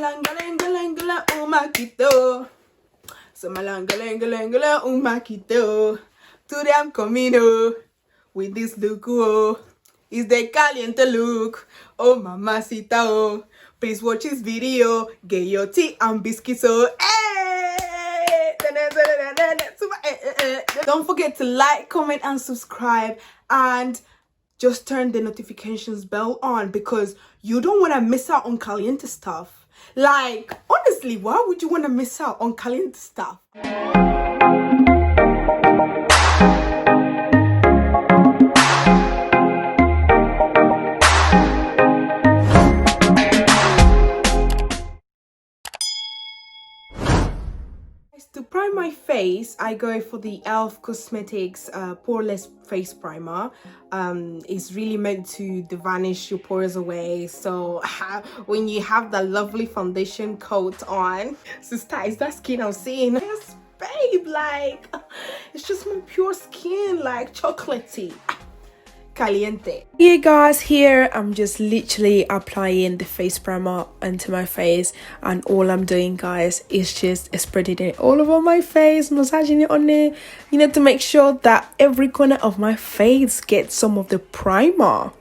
Somalanga un maquito. Somalanga un maquito. Today I'm coming with this look. Oh, it's the caliente look. Oh, mamacita. Oh, please watch this video. Get your tea and biscuits. Oh, hey! Don't forget to like, comment, and subscribe, and just turn the notifications bell on because you don't want to miss out on caliente stuff. Like, honestly, why would you want to miss out on caliente stuff? To prime my face, I go for the e.l.f. Cosmetics poreless face primer. It's really meant to vanish your pores away. So when you have that lovely foundation coat on, sister, is that skin I'm seeing? Yes, babe, like it's just my pure skin, like chocolatey. Caliente. Yeah guys, here I'm just literally applying the face primer onto my face, and all I'm doing, guys, is just spreading it all over my face, massaging it on there, you know, to make sure that every corner of my face gets some of the primer.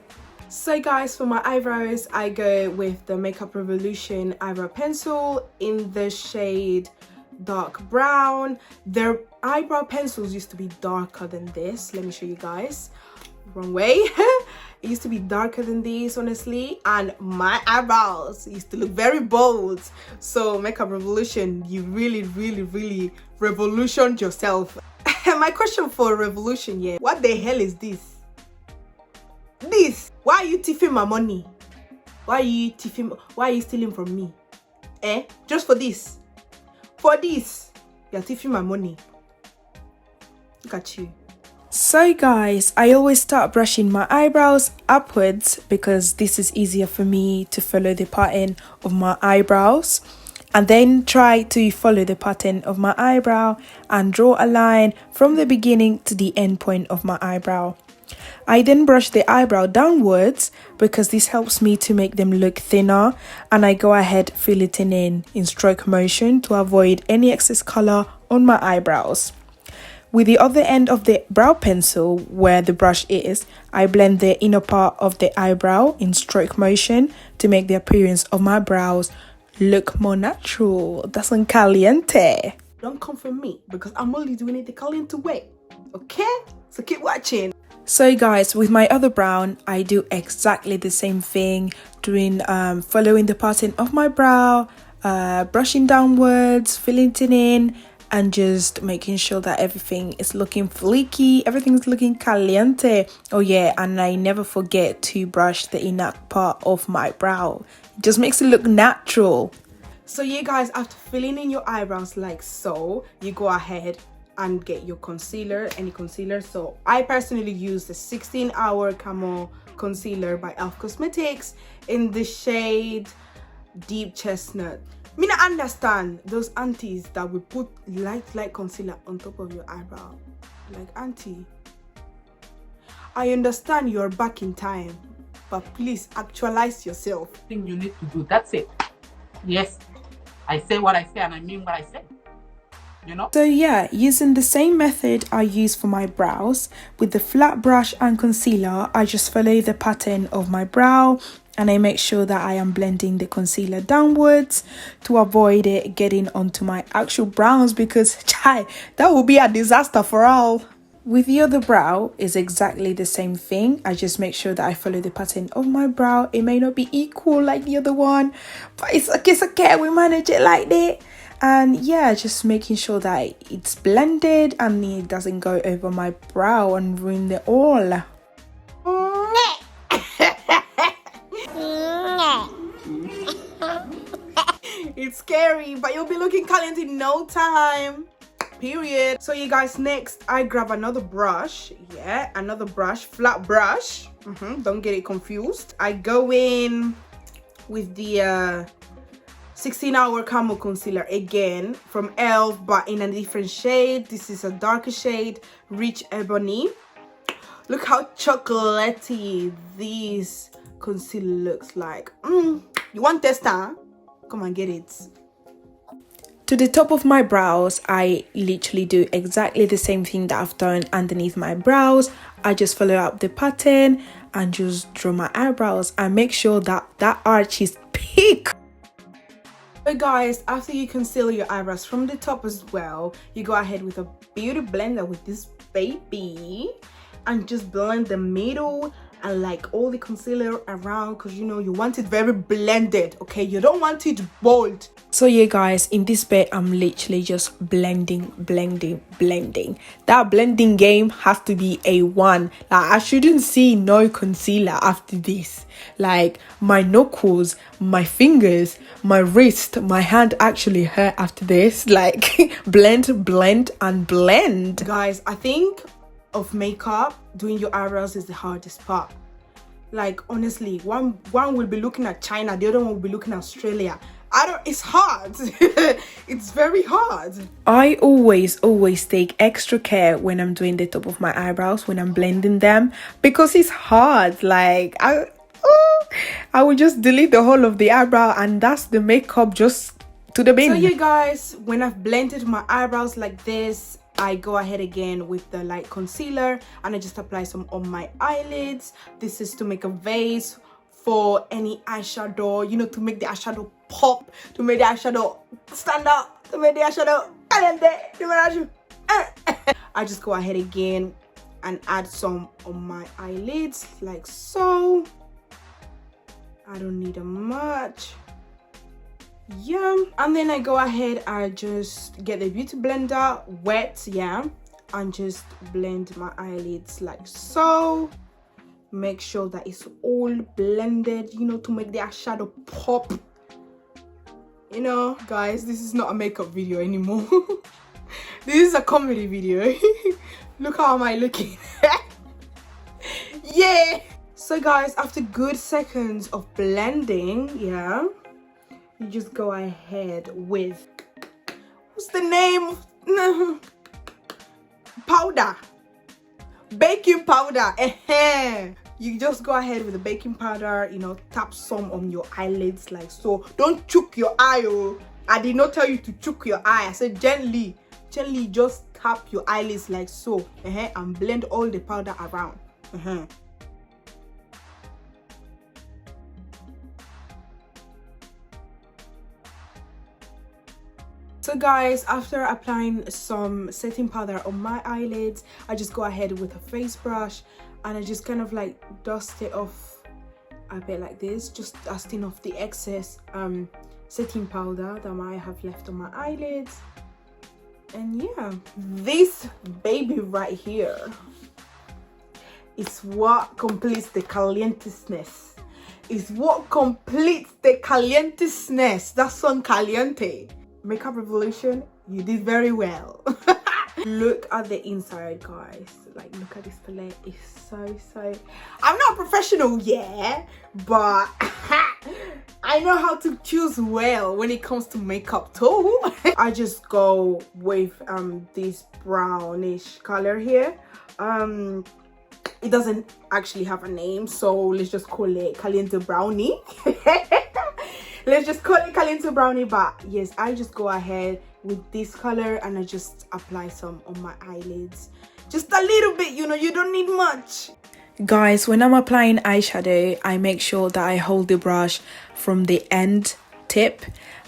So guys, for my eyebrows, I go with the Makeup Revolution eyebrow pencil in the shade dark brown. Their eyebrow pencils used to be darker than this. Let me show you guys. Wrong way. It used to be darker than these, honestly, and my eyebrows used to look very bold. So Makeup Revolution, you really revolutioned yourself. My question for Revolution, yeah, what the hell is this? Why are you thieving my money? Why are you stealing from me? Just for this? For this, you're thieving my money. Look at you. So guys, I always start brushing my eyebrows upwards because this is easier for me to follow the pattern of my eyebrows, and then try to follow the pattern of my eyebrow and draw a line from the beginning to the end point of my eyebrow. I then brush the eyebrow downwards because this helps me to make them look thinner, and I go ahead filleting in stroke motion to avoid any excess color on my eyebrows. With the other end of the brow pencil, where the brush is, I blend the inner part of the eyebrow in stroke motion to make the appearance of my brows look more natural. That's on caliente. Don't come for me because I'm only doing it the caliente way. Okay? So keep watching. So guys, with my other brow, I do exactly the same thing, doing following the pattern of my brow, brushing downwards, filling it in, and just making sure that everything is looking fleeky, everything's looking caliente. Oh yeah, and I never forget to brush the inner part of my brow. It just makes it look natural. So yeah guys, after filling in your eyebrows like so, you go ahead and get your concealer, any concealer. So I personally use the 16-hour Camo concealer by e.l.f. Cosmetics in the shade Deep Chestnut. Me not understand those aunties that will put light concealer on top of your eyebrow. Like, auntie, I understand you're back in time, but please actualize yourself. Thing you need to do, that's it. Yes, I say what I say and I mean what I say, you know. So yeah, using the same method I use for my brows, with the flat brush and concealer, I just follow the pattern of my brow, and I make sure that I am blending the concealer downwards to avoid it getting onto my actual brows, because that will be a disaster for all. With the other brow is exactly the same thing. I just make sure that I follow the pattern of my brow. It may not be equal like the other one, but it's okay, we manage it like that. And yeah, just making sure that it's blended and it doesn't go over my brow and ruin it all. It's scary, but you'll be looking caliente in no time. Period. So you guys, next I grab another brush. Yeah, another brush, flat brush. Don't get it confused. I go in with the 16-hour Camo concealer again from e.l.f. but in a different shade. This is a darker shade, Rich Ebony. Look how chocolatey this concealer looks like. You want test, huh? Come and get it. To the top of my brows, I literally do exactly the same thing that I've done underneath my brows. I just follow up the pattern and just draw my eyebrows and make sure that that arch is peak. So guys, after you conceal your eyebrows from the top as well, you go ahead with a beauty blender with this baby and just blend the middle and like all the concealer around, because you know you want it very blended, okay? You don't want it bold. So yeah guys, in this bit I'm literally just blending. That blending game has to be A1. Like I shouldn't see no concealer after this. Like my knuckles, my fingers, my wrist, my hand actually hurt after this. Like blend and blend. Guys, I think of makeup, doing your eyebrows is the hardest part. Like honestly, one will be looking at China, the other one will be looking at Australia. It's hard. It's very hard. I always take extra care when I'm doing the top of my eyebrows, when I'm blending them, because it's hard. Like I will just delete the whole of the eyebrow and that's the makeup just to the bin. So yeah guys, when I've blended my eyebrows like this, I go ahead again with the light concealer and I just apply some on my eyelids. This is to make a base for any eyeshadow, you know, to make the eyeshadow pop, to make the eyeshadow stand out, to make the eyeshadow caliente. I just go ahead again and add some on my eyelids like so. I don't need much. Yeah, and then I go ahead, I just get the beauty blender wet, yeah, and just blend my eyelids like so. Make sure that it's all blended, you know, to make the eyeshadow pop. You know, guys, this is not a makeup video anymore. This is a comedy video. Look how am I looking. Yeah. So guys, after good seconds of blending, yeah, you just go ahead with, what's the name? Powder. Baking powder. You just go ahead with the baking powder, you know, tap some on your eyelids like so. Don't choke your eye. Oh, I did not tell you to choke your eye. I said gently just tap your eyelids like so, and blend all the powder around. So guys, after applying some setting powder on my eyelids, I just go ahead with a face brush and I just kind of like dust it off a bit like this, just dusting off the excess setting powder that I have left on my eyelids. And yeah, this baby right here is what completes the calientesness. Is what completes the calientesness. That song Caliente. Makeup Revolution, you did very well. Look at the inside, guys. Like, look at this palette. It's so I'm not a professional, yeah, but I know how to choose well when it comes to makeup too. I just go with this brownish color here. It doesn't actually have a name, so let's just call it Caliente Brownie. Let's just call it Caliente Brownie. But yes, I just go ahead with this color and I just apply some on my eyelids, just a little bit, you know, you don't need much. Guys, when I'm applying eyeshadow, I make sure that I hold the brush from the end tip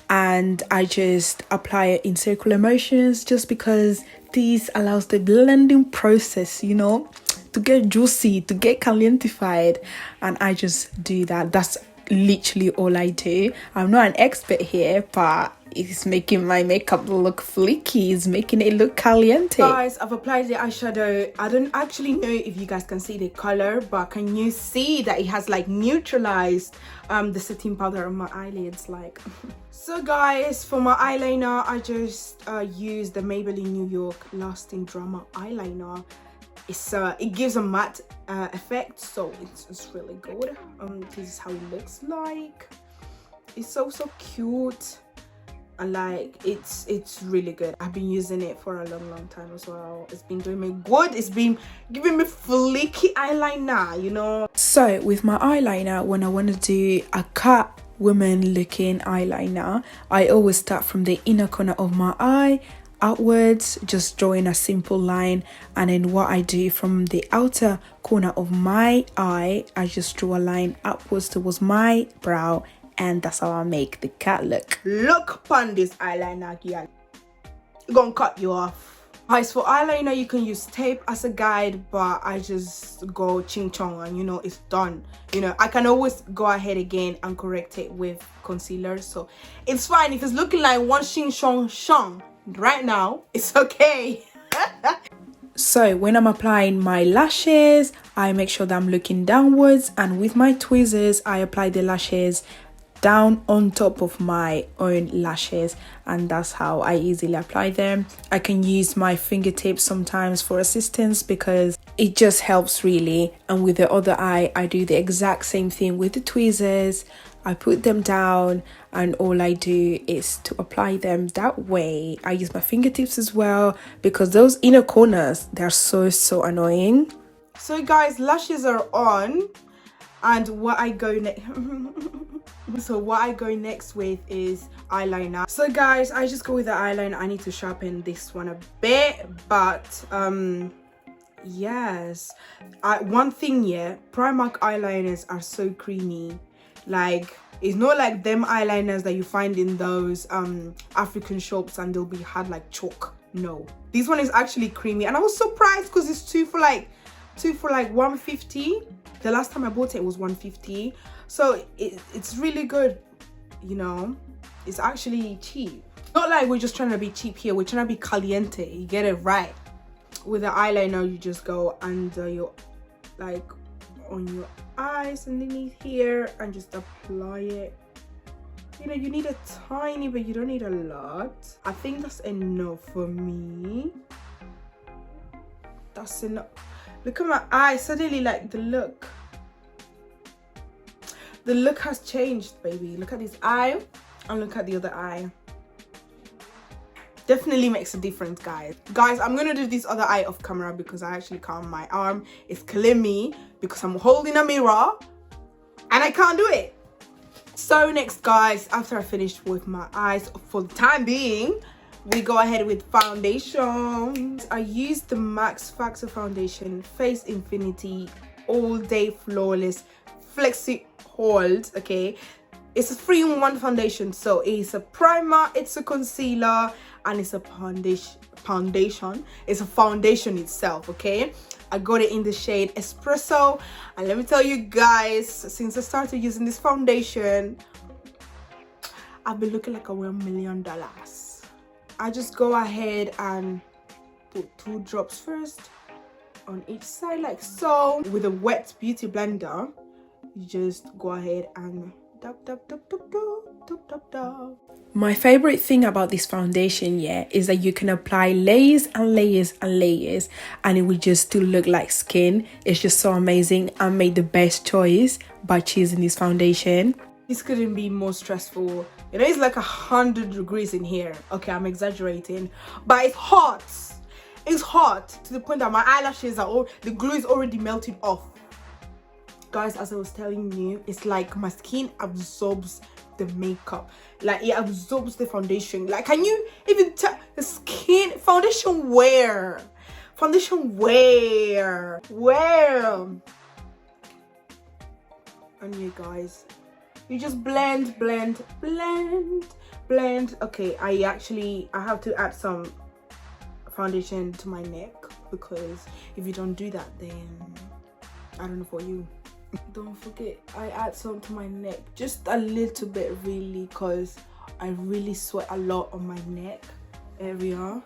and I just apply it in circular motions, just because this allows the blending process, you know, to get juicy, to get calientified, and I just do that. That's literally all I do. I'm not an expert here, but it's making my makeup look fleeky, it's making it look caliente. Guys, I've applied the eyeshadow. I don't actually know if you guys can see the color, but can you see that it has like neutralized the setting powder on my eyelids, like. So guys, for my eyeliner, I just use the Maybelline New York Lasting Drama eyeliner. It gives a matte effect, so it's really good. This is how it looks like. It's so cute, and like it's really good. I've been using it for a long time as well. It's been doing me good. It's been giving me fleeky eyeliner, you know. So with my eyeliner, when I want to do a cut woman looking eyeliner, I always start from the inner corner of my eye outwards, just drawing a simple line, and then what I do from the outer corner of my eye, I just draw a line upwards towards my brow, and that's how I make the cat look. Look upon this eyeliner, girl. It's gonna cut you off. Guys, for eyeliner you can use tape as a guide, but I just go ching chong and you know it's done. You know, I can always go ahead again and correct it with concealer, so it's fine if it's looking like one ching chong shong right now. It's okay. So when I'm applying my lashes, I make sure that I'm looking downwards, and with my tweezers I apply the lashes down on top of my own lashes, and that's how I easily apply them. I can use my fingertips sometimes for assistance because it just helps really. And with the other eye I do the exact same thing with the tweezers. I put them down and all I do is to apply them that way. I use my fingertips as well because those inner corners, they're so annoying. So guys, lashes are on, and what I go next so what I go next with is eyeliner. So guys, I just go with the eyeliner. I need to sharpen this one a bit, but yes, one thing, yeah, Primark eyeliners are so creamy. Like, it's not like them eyeliners that you find in those African shops and they'll be hard like chalk. No, this one is actually creamy, and I was surprised because it's two for like 150. The last time I bought it was 150, so it's really good. You know, it's actually cheap. Not like we're just trying to be cheap here, we're trying to be caliente. You get it right. With the eyeliner you just go under your, like, on your eyes underneath here and just apply it. You know, you need a tiny bit, you don't need a lot. I think that's enough for me. That's enough. Look at my eye, suddenly, like, the look has changed, baby. Look at this eye and look at the other eye. Definitely makes a difference, guys. I'm gonna do this other eye off camera because I actually can't. My arm is killing me because I'm holding a mirror and I can't do it. So next, guys, after I finished with my eyes for the time being, we go ahead with foundation. I use the Max Factor foundation, Face Infinity All Day Flawless Flexi Hold. Okay, it's a 3-in-1 foundation, so it's a primer, it's a concealer, and it's a foundation. It's a foundation itself. Okay, I got it in the shade Espresso, and let me tell you guys, since I started using this foundation, I've been looking like a $1 million. I just go ahead and put 2 drops first on each side, like so. With a wet beauty blender, you just go ahead and dab, dab, dab, dab, dab, dab, dab, dab. My favorite thing about this foundation, yeah, is that you can apply layers and layers and layers and it will just still look like skin. It's just so amazing. I made the best choice by choosing this foundation. This couldn't be more stressful. You know, it's like 100 degrees in here. Okay, I'm exaggerating, but it's hot. It's hot to the point that my eyelashes are all, the glue is already melted off. Guys, as I was telling you, it's like my skin absorbs the makeup. Like, it absorbs the foundation. Like, can you even tell the skin? Foundation wear. Foundation wear. And you guys, you just blend. Okay, I have to add some foundation to my neck, because if you don't do that, then I don't know for you. Don't forget, I add some to my neck, just a little bit really, because I really sweat a lot on my neck area.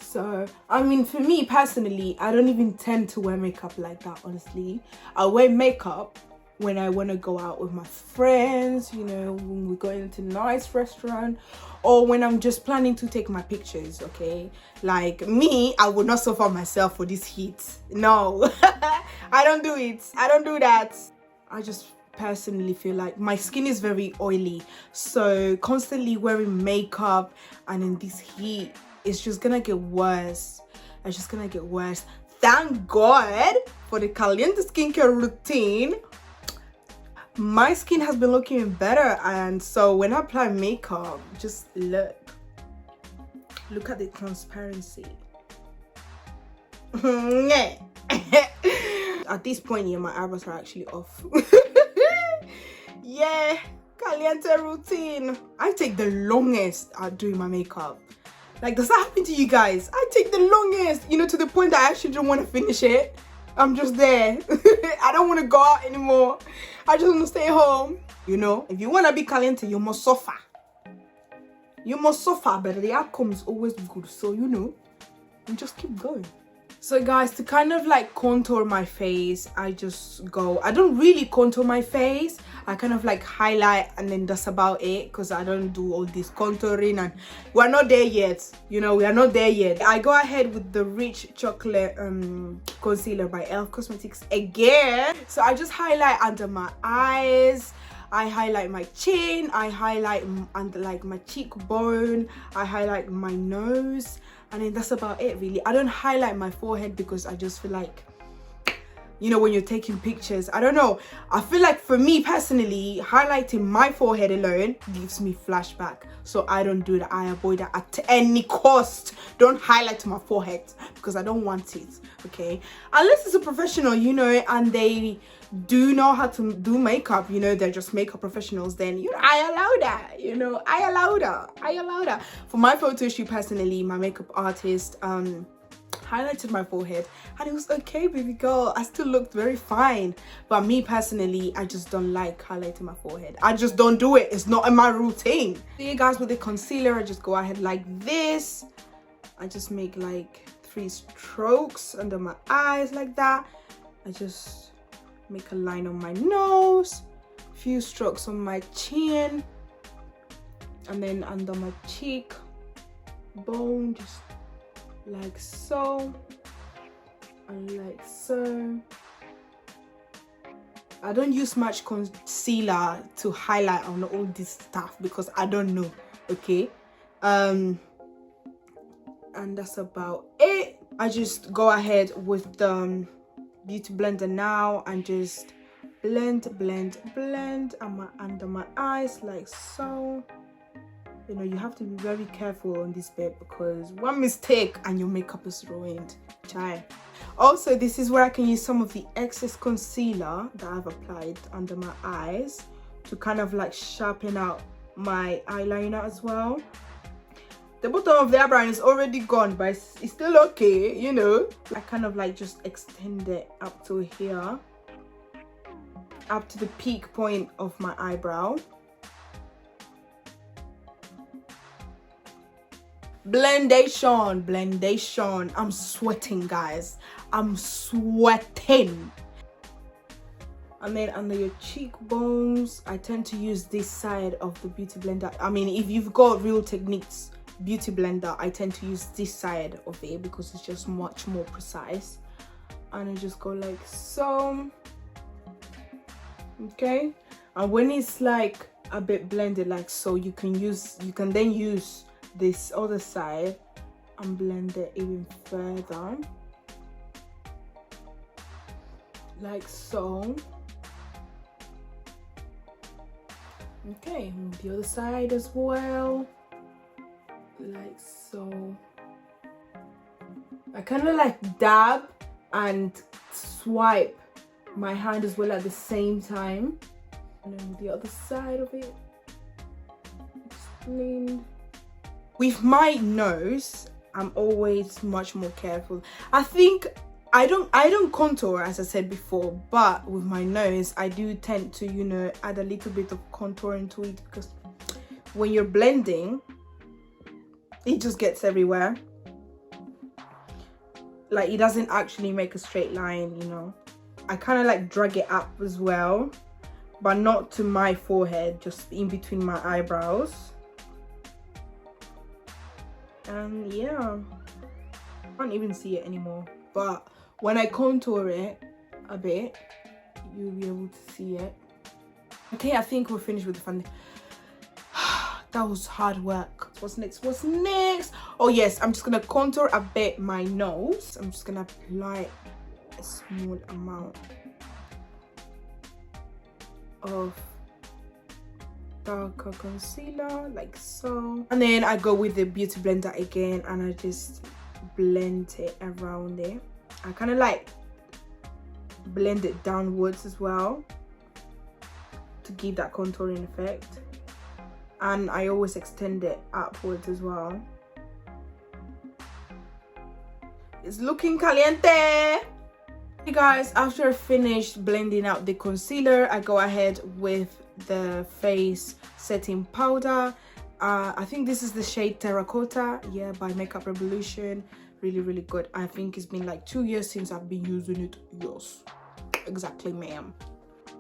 So I mean, for me personally, I don't even tend to wear makeup like that, honestly. I wear makeup when I want to go out with my friends, you know, when we go into a nice restaurant, or when I'm just planning to take my pictures. Okay, like me, I would not suffer myself for this heat. No. I don't do it. I don't do that. I just personally feel like my skin is very oily, so constantly wearing makeup and in this heat, it's just gonna get worse. It's just gonna get worse. Thank God for the Caliente skincare routine. my skin has been looking better, and so when I apply makeup, just look at the transparency. At this point, yeah, my eyebrows are actually off. Yeah, caliente routine. I take the longest at doing my makeup. Like, does that happen to you guys? I take the longest, you know, to the point that I actually don't want to finish it. I'm just there. I don't want to go out anymore. I just want to stay home. You know, if you want to be caliente, you must suffer. You must suffer, but the outcome is always good. So, you know, and just keep going. So guys, to kind of like contour my face, I don't really contour my face. I kind of like highlight, and then that's about it, because I don't do all this contouring, and we're not there yet. You know, we are not there yet. I go ahead with the Rich Chocolate concealer by ELF Cosmetics again. So I just highlight under my eyes, I highlight my chin, I highlight under like my cheekbone, I highlight my nose, and then that's about it really. I don't highlight my forehead because I just feel like, you know, when you're taking pictures, I don't know, I feel like for me personally, highlighting my forehead alone gives me flashback. So I don't do that. I avoid that at any cost. Don't highlight my forehead because I don't want it, okay? Unless it's a professional, you know, and they do know how to do makeup, you know, they're just makeup professionals, then, you know, I allow that, you know, I allow that. For my photo shoot personally, my makeup artist highlighted my forehead, and it was okay, baby girl. I still looked very fine. But me personally, I just don't like highlighting my forehead. I just don't do it. It's not in my routine. So you guys, with the concealer, I just go ahead like this. I just make like 3 strokes under my eyes like that. I just make a line on my nose, a few strokes on my chin, and then under my cheek bone, just like so, and like so. I don't use much concealer to highlight on all this stuff because I don't know, okay? And that's about it. I just go ahead with the beauty blender now and just blend under my eyes like so. You know, you have to be very careful on this bit because one mistake and your makeup is ruined. Try. Also, this is where I can use some of the excess concealer that I've applied under my eyes to kind of like sharpen out my eyeliner as well. The bottom of the eyebrow is already gone, but it's still okay, you know. I kind of like just extend it up to here, up to the peak point of my eyebrow. Blendation. I'm sweating, guys. I'm sweating. And then under your cheekbones, I tend to use this side of the beauty blender. I mean, if you've got Real Techniques beauty blender, I tend to use this side of it because it's just much more precise. And I just go like so. Okay, and when it's like a bit blended like so, you can then use this other side and blend it even further like so. Okay, and the other side as well like so. I kind of like dab and swipe my hand as well at the same time, and then the other side of it, blend. With my nose, I'm always much more careful. I think I don't contour, as I said before, but with my nose I do tend to, you know, add a little bit of contour into it because when you're blending it just gets everywhere. Like, it doesn't actually make a straight line, you know. I kind of like drag it up as well, but not to my forehead, just in between my eyebrows. And yeah, I can't even see it anymore, but when I contour it a bit, you'll be able to see it. Okay, I think we're finished with the foundation. That was hard work. What's next? Oh yes, I'm just gonna contour a bit my nose. I'm just gonna apply a small amount. of darker concealer like so, and then I go with the beauty blender again and I just blend it around it. I kind of like blend it downwards as well to give that contouring effect, and I always extend it upwards as well. It's looking caliente. Hey guys, after I finished blending out the concealer, I go ahead with the face setting powder. I think this is the shade Terracotta, yeah, by Makeup Revolution. Really good. I think it's been like 2 years since I've been using it. Yes, exactly, ma'am.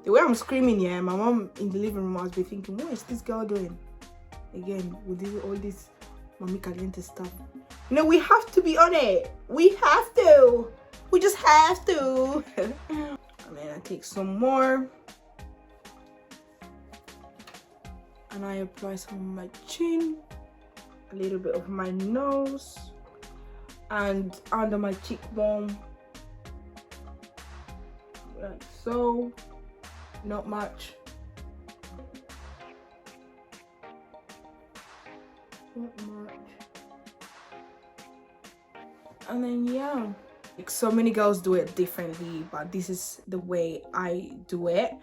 The way I'm screaming, yeah, my mom in the living room must be thinking, what is this girl doing again with all this Mami Caliente stuff? You know, we have to be on it. We have to. We just have to. And then I take some more and I apply some on my chin, a little bit of my nose, and under my cheekbone, like so. Not much. Not much. And then yeah, like so many girls do it differently, but this is the way I do it.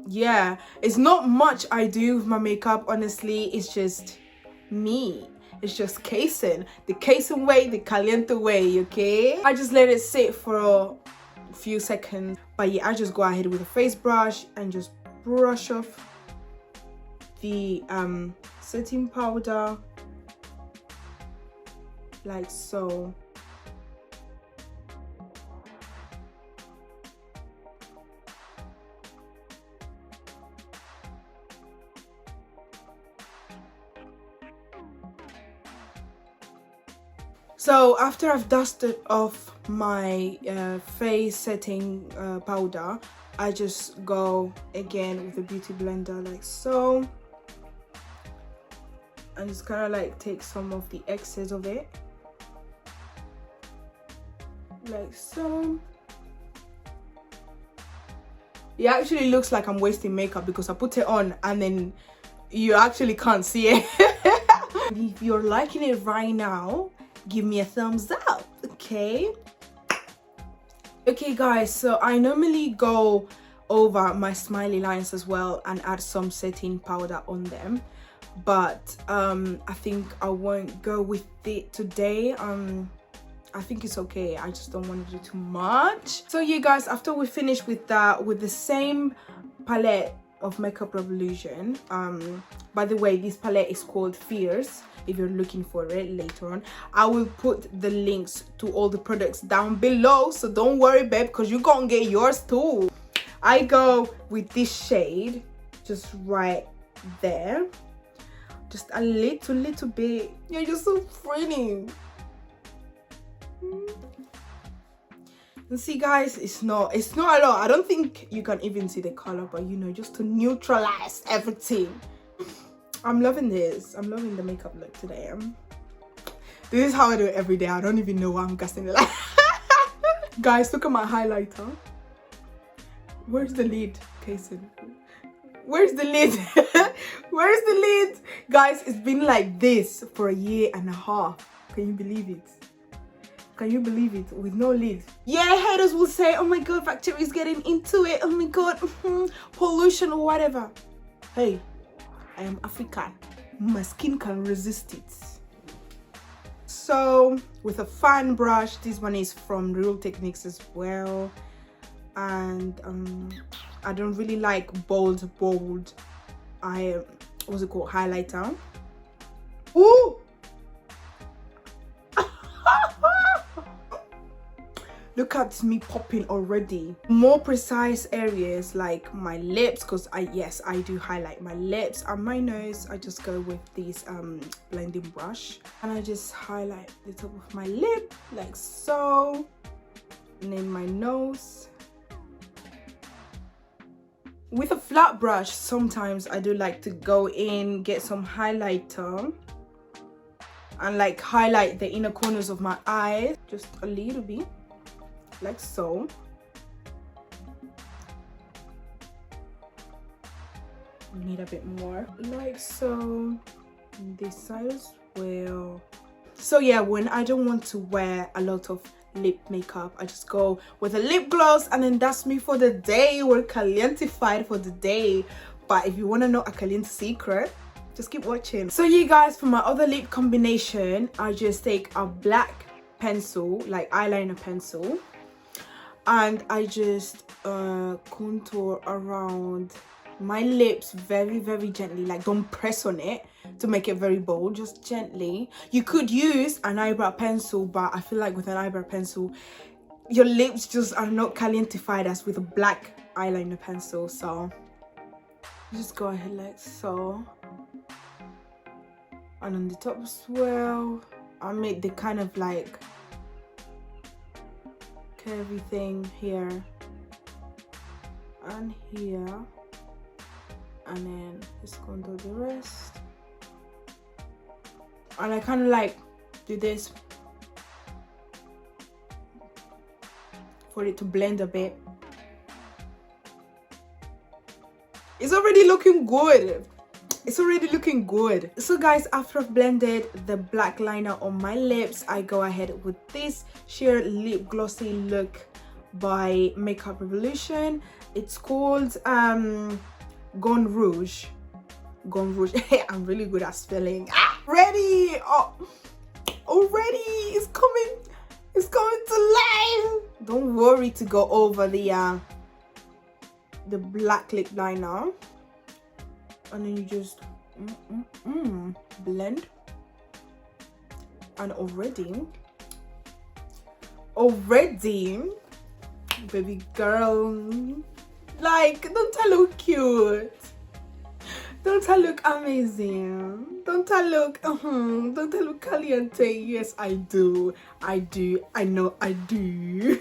Yeah, it's not much I do with my makeup, honestly. It's just me. It's just Kasen, the Kasen way, the caliente way, okay? I just let it sit for a few seconds, but yeah, I just go ahead with a face brush and just brush off the setting powder like so. So after I've dusted off my face setting powder, I just go again with the beauty blender like so, and just kind of like take some of the excess of it like so. It actually looks like I'm wasting makeup because I put it on and then you actually can't see it. If you're liking it right now, give me a thumbs up, okay? Okay guys, so I normally go over my smiley lines as well and add some setting powder on them, but I think I won't go with it today. I think it's okay, I just don't want to do too much. So you guys, after we finish with that, with the same palette of Makeup Revolution, by the way, this palette is called Fierce. If you're looking for it later on, I will put the links to all the products down below, so don't worry babe, because you're gonna get yours too. I go with this shade just right there, just a little bit. You're just so pretty. And see guys, it's not a lot. I don't think you can even see the color, but you know, just to neutralize everything. I'm loving this. I'm loving the makeup look today. This is how I do it every day. I don't even know why I'm casting it. Guys, look at my highlighter. Where's the lid, Kasen? Where's the lid? Where's the lid? Guys, it's been like this for 1.5 years. Can you believe it? Can you believe it? With no lid. Yeah, haters will say, oh my god, bacteria is getting into it. Oh my god, pollution or whatever. Hey, I am African. My skin can resist it. So with a fan brush, this one is from Real Techniques as well, and I don't really like bold what's it called, highlighter. Ooh. Look at me popping already. More precise areas like my lips, because I do highlight my lips and my nose. I just go with this blending brush and I just highlight the top of my lip like so, and then my nose. With a flat brush, sometimes I do like to go in, get some highlighter and like highlight the inner corners of my eyes just a little bit like so. need a bit more, like so. This side as well. So yeah, when I don't want to wear a lot of lip makeup, I just go with a lip gloss, and then that's me for the day. We're calientified for the day. But if you want to know a caliente secret, just keep watching. So you guys, for my other lip combination, I just take a black pencil, like eyeliner pencil, and I just contour around my lips very, very gently. Like, don't press on it to make it very bold, just gently. You could use an eyebrow pencil, but I feel like with an eyebrow pencil your lips just are not calientified as with a black eyeliner pencil. So just go ahead like so, and on the top as well I make the kind of like curvy thing here and here, and then just contour the rest, and I kind of like do this for it to blend a bit. It's already looking good. It's already looking good. So guys, after I've blended the black liner on my lips, I go ahead with this sheer lip glossy look by Makeup Revolution. It's called Gone Rouge. Gone Rouge. I'm really good at spelling. Ready! Oh, already it's coming. It's coming to life. Don't worry to go over the black lip liner, and then you just blend. And already, baby girl, like, don't I look cute? Don't I look amazing? Don't I look don't I look caliente? Yes, I do. I know I do.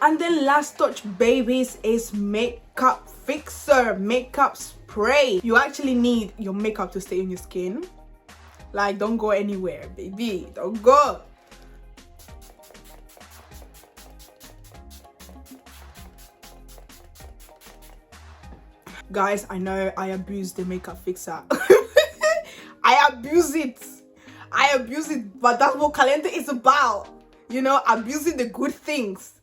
And then last touch, babies, is makeup fixer, makeup spray. You actually need your makeup to stay on your skin. Like, don't go anywhere, baby. Don't go. Guys, I know I abuse the makeup fixer. I abuse it, but that's what Caliente is about. You know, abusing the good things.